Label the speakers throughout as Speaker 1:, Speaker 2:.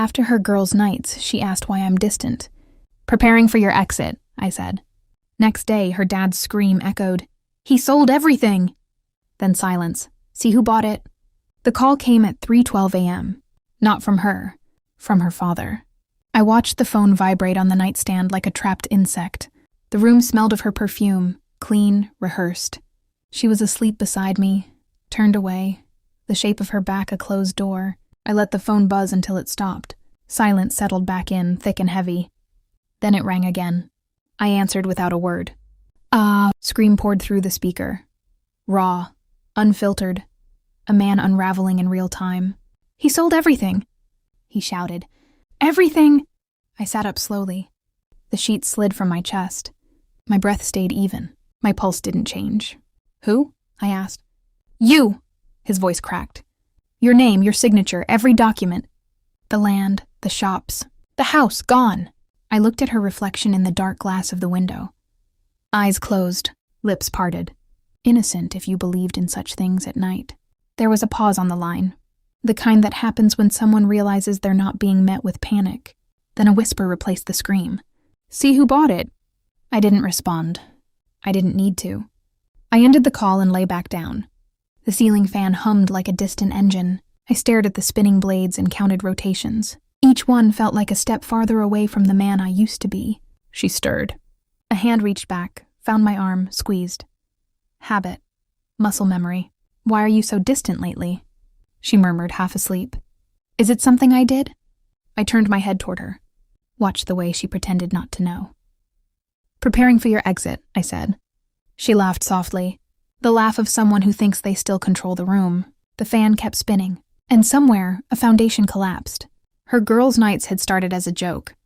Speaker 1: After her girls' nights, she asked why I'm distant. "Preparing for your exit," I said. Next day, her dad's scream echoed, "He sold everything!" Then silence. "See who bought it?" The call came at 3:12 a.m. Not from her, from her father. I watched the phone vibrate on the nightstand like a trapped insect. The room smelled of her perfume, clean, rehearsed. She was asleep beside me, turned away, the shape of her back a closed door. I let the phone buzz until it stopped. Silence settled back in, thick and heavy. Then it rang again. I answered without a word. Scream poured through the speaker. Raw, unfiltered, a man unraveling in real time. "He sold everything," he shouted. "Everything!" I sat up slowly. The sheets slid from my chest. My breath stayed even. My pulse didn't change. "Who?" I asked. "You!" His voice cracked. "Your name, your signature, every document. The land, the shops, the house, gone." I looked at her reflection in the dark glass of the window. Eyes closed, lips parted. Innocent if you believed in such things at night. There was a pause on the line, the kind that happens when someone realizes they're not being met with panic. Then a whisper replaced the scream. "See who bought it?" I didn't respond. I didn't need to. I ended the call and lay back down. The ceiling fan hummed like a distant engine. I stared at the spinning blades and counted rotations. Each one felt like a step farther away from the man I used to be. She stirred. A hand reached back, found my arm, squeezed. Habit. Muscle memory. "Why are you so distant lately?" She murmured, half asleep. "Is it something I did?" I turned my head toward her. Watched the way she pretended not to know. "Preparing for your exit," I said. She laughed softly. The laugh of someone who thinks they still control the room. The fan kept spinning. And somewhere, a foundation collapsed. Her girls' nights had started as a joke.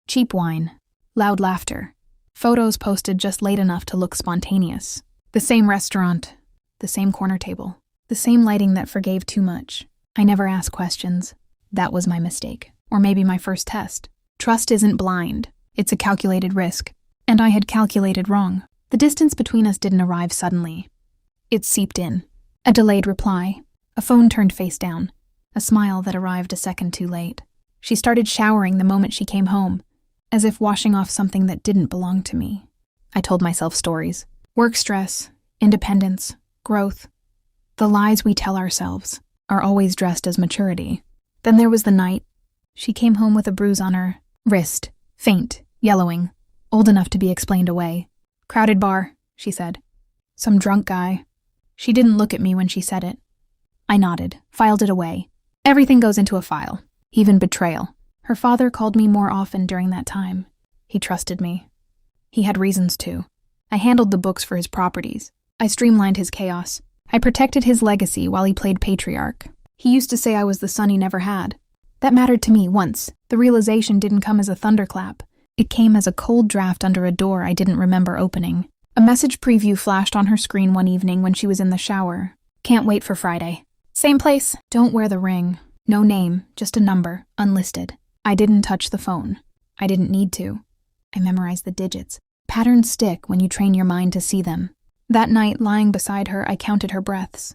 Speaker 1: Cheap wine. Loud laughter. Photos posted just late enough to look spontaneous. The same restaurant. The same corner table. The same lighting that forgave too much. I never asked questions. That was my mistake. Or maybe my first test. Trust isn't blind. It's a calculated risk. And I had calculated wrong. The distance between us didn't arrive suddenly. It seeped in. A delayed reply. A phone turned face down. A smile that arrived a second too late. She started showering the moment she came home, as if washing off something that didn't belong to me. I told myself stories. Work stress, independence, growth. The lies we tell ourselves are always dressed as maturity. Then there was the night. She came home with a bruise on her wrist, faint, yellowing, old enough to be explained away. "Crowded bar," she said. "Some drunk guy." She didn't look at me when she said it. I nodded, filed it away. Everything goes into a file, even betrayal. Her father called me more often during that time. He trusted me. He had reasons to. I handled the books for his properties. I streamlined his chaos. I protected his legacy while he played patriarch. He used to say I was the son he never had. That mattered to me once. The realization didn't come as a thunderclap. It came as a cold draft under a door I didn't remember opening. A message preview flashed on her screen one evening when she was in the shower. "Can't wait for Friday. Same place. Don't wear the ring. No name, just a number, unlisted." I didn't touch the phone. I didn't need to. I memorized the digits. Patterns stick when you train your mind to see them. That night, lying beside her, I counted her breaths.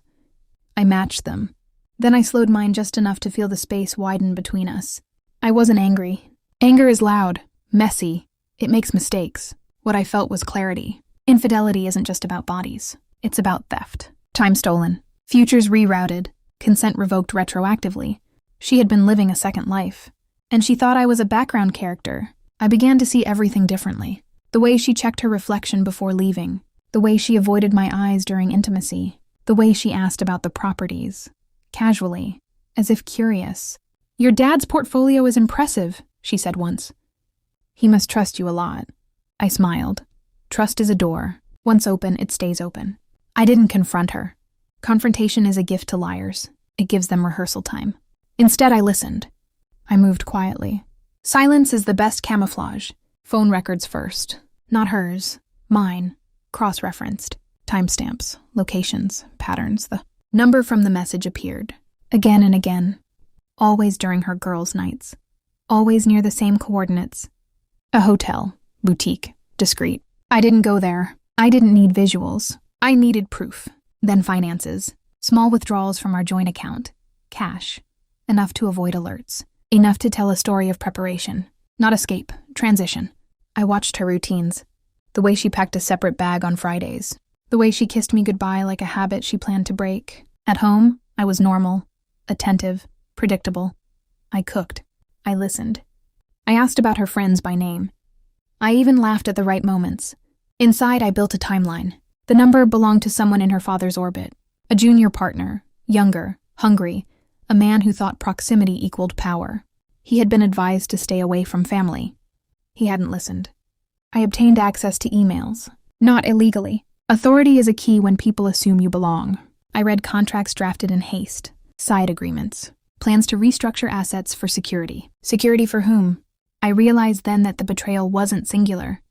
Speaker 1: I matched them. Then I slowed mine just enough to feel the space widen between us. I wasn't angry. Anger is loud, messy. It makes mistakes. What I felt was clarity. Infidelity isn't just about bodies. It's about theft. Time stolen. Futures rerouted. Consent revoked retroactively. She had been living a second life. And she thought I was a background character. I began to see everything differently. The way she checked her reflection before leaving. The way she avoided my eyes during intimacy. The way she asked about the properties. Casually, as if curious. "Your dad's portfolio is impressive," she said once. "He must trust you a lot." I smiled. Trust is a door. Once open, it stays open. I didn't confront her. Confrontation is a gift to liars. It gives them rehearsal time. Instead, I listened. I moved quietly. Silence is the best camouflage. Phone records first. Not hers. Mine. Cross-referenced. Timestamps, locations, patterns. The number from the message appeared. Again and again. Always during her girls' nights. Always near the same coordinates. A hotel. Boutique. Discreet. I didn't go there. I didn't need visuals. I needed proof. Then finances. Small withdrawals from our joint account. Cash. Enough to avoid alerts. Enough to tell a story of preparation. Not escape, transition. I watched her routines. The way she packed a separate bag on Fridays. The way she kissed me goodbye like a habit she planned to break. At home, I was normal, attentive, predictable. I cooked. I listened. I asked about her friends by name. I even laughed at the right moments. Inside, I built a timeline. The number belonged to someone in her father's orbit. A junior partner, younger, hungry, a man who thought proximity equaled power. He had been advised to stay away from family. He hadn't listened. I obtained access to emails. Not illegally. Authority is a key when people assume you belong. I read contracts drafted in haste. Side agreements. Plans to restructure assets for security. Security for whom? I realized then that the betrayal wasn't singular.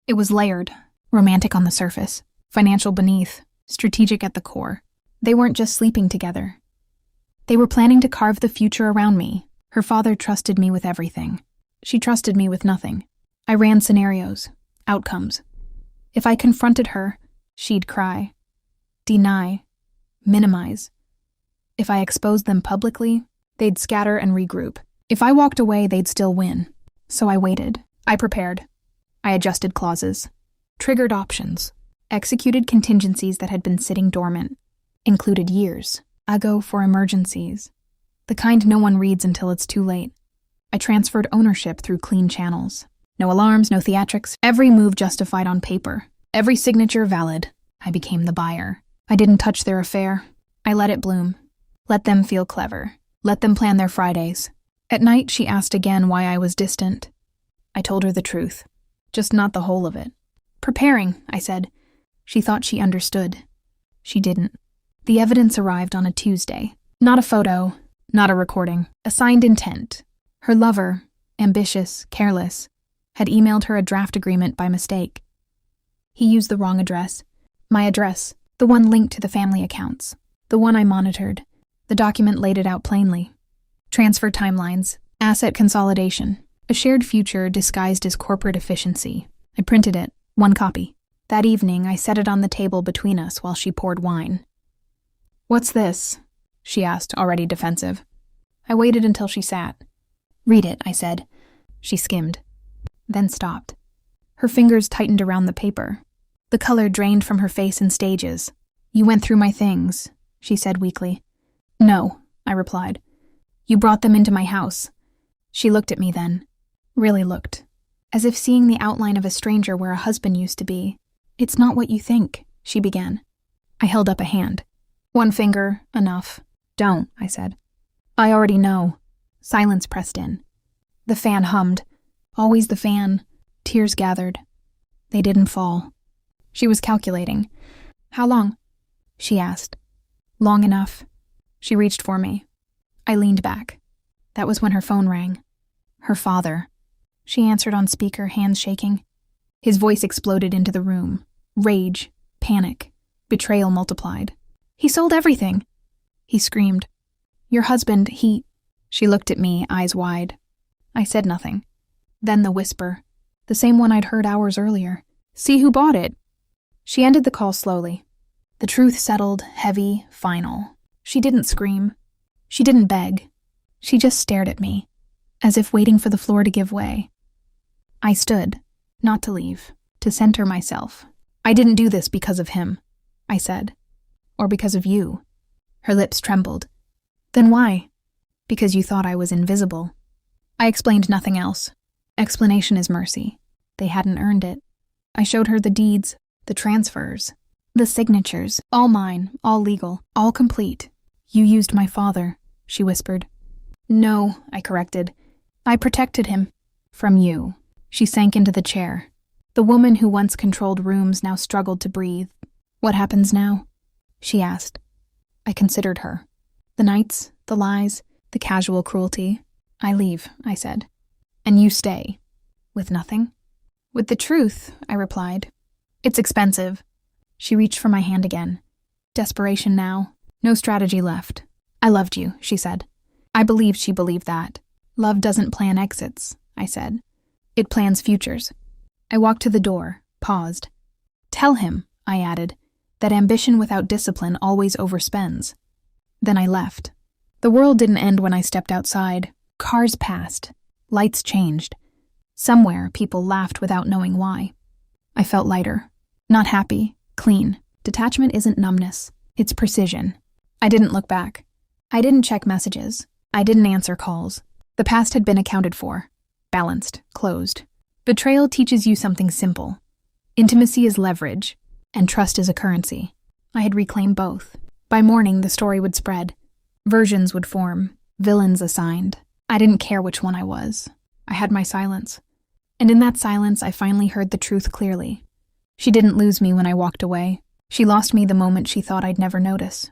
Speaker 1: It was layered. Romantic on the surface. Financial beneath. Strategic at the core. They weren't just sleeping together. They were planning to carve the future around me. Her father trusted me with everything. She trusted me with nothing. I ran scenarios. Outcomes. If I confronted her, she'd cry. Deny. Minimize. If I exposed them publicly, they'd scatter and regroup. If I walked away, they'd still win. So I waited. I prepared. I adjusted clauses. Triggered options. Executed contingencies that had been sitting dormant. Included years ago for emergencies. The kind no one reads until it's too late. I transferred ownership through clean channels. No alarms, no theatrics. Every move justified on paper. Every signature valid. I became the buyer. I didn't touch their affair. I let it bloom. Let them feel clever. Let them plan their Fridays. At night, she asked again why I was distant. I told her the truth. Just not the whole of it. Preparing, I said. She thought she understood. She didn't. The evidence arrived on a Tuesday. Not a photo, not a recording. A signed intent. Her lover, ambitious, careless, had emailed her a draft agreement by mistake. He used the wrong address. My address, the one linked to the family accounts. The one I monitored. The document laid it out plainly. Transfer timelines, asset consolidation, a shared future disguised as corporate efficiency. I printed it, one copy. That evening, I set it on the table between us while she poured wine. "What's this?" she asked, already defensive. I waited until she sat. "Read it," I said. She skimmed, then stopped. Her fingers tightened around the paper. The color drained from her face in stages. "You went through my things," she said weakly. "No," I replied. "You brought them into my house." She looked at me then. Really looked. As if seeing the outline of a stranger where a husband used to be. "It's not what you think," she began. I held up a hand. "One finger, enough." "Don't," I said. "I already know." Silence pressed in. The fan hummed. Always the fan. Tears gathered. They didn't fall. She was calculating. "How long?" she asked. "Long enough." She reached for me. I leaned back. That was when her phone rang. Her father. She answered on speaker, hands shaking. His voice exploded into the room. Rage, panic, betrayal multiplied. "He sold everything!" He screamed. "Your husband, he..." She looked at me, eyes wide. I said nothing. Then the whisper, the same one I'd heard hours earlier. "See who bought it!" She ended the call slowly. The truth settled, heavy, final. She didn't scream. She didn't beg. She just stared at me, as if waiting for the floor to give way. I stood, not to leave, to center myself. "I didn't do this because of him," I said. "Or because of you." Her lips trembled. "Then why?" "Because you thought I was invisible." I explained nothing else. Explanation is mercy. They hadn't earned it. I showed her the deeds, the transfers, the signatures, all mine, all legal, all complete. "You used my father," she whispered. "No," I corrected. "I protected him." "From you." She sank into the chair. The woman who once controlled rooms now struggled to breathe. "What happens now?" she asked. I considered her. The nights, the lies, the casual cruelty. "I leave," I said. "And you stay." "With nothing?" "With the truth," I replied. "It's expensive." She reached for my hand again. Desperation now. No strategy left. "I loved you," she said. I believed she believed that. "Love doesn't plan exits," I said. "It plans futures." I walked to the door, paused. "Tell him," I added, "that ambition without discipline always overspends." Then I left. The world didn't end when I stepped outside. Cars passed. Lights changed. Somewhere, people laughed without knowing why. I felt lighter. Not happy. Clean. Detachment isn't numbness. It's precision. I didn't look back. I didn't check messages. I didn't answer calls. The past had been accounted for. Balanced. Closed. Betrayal teaches you something simple. Intimacy is leverage, and trust is a currency. I had reclaimed both. By morning, the story would spread. Versions would form. Villains assigned. I didn't care which one I was. I had my silence. And in that silence, I finally heard the truth clearly. She didn't lose me when I walked away. She lost me the moment she thought I'd never notice.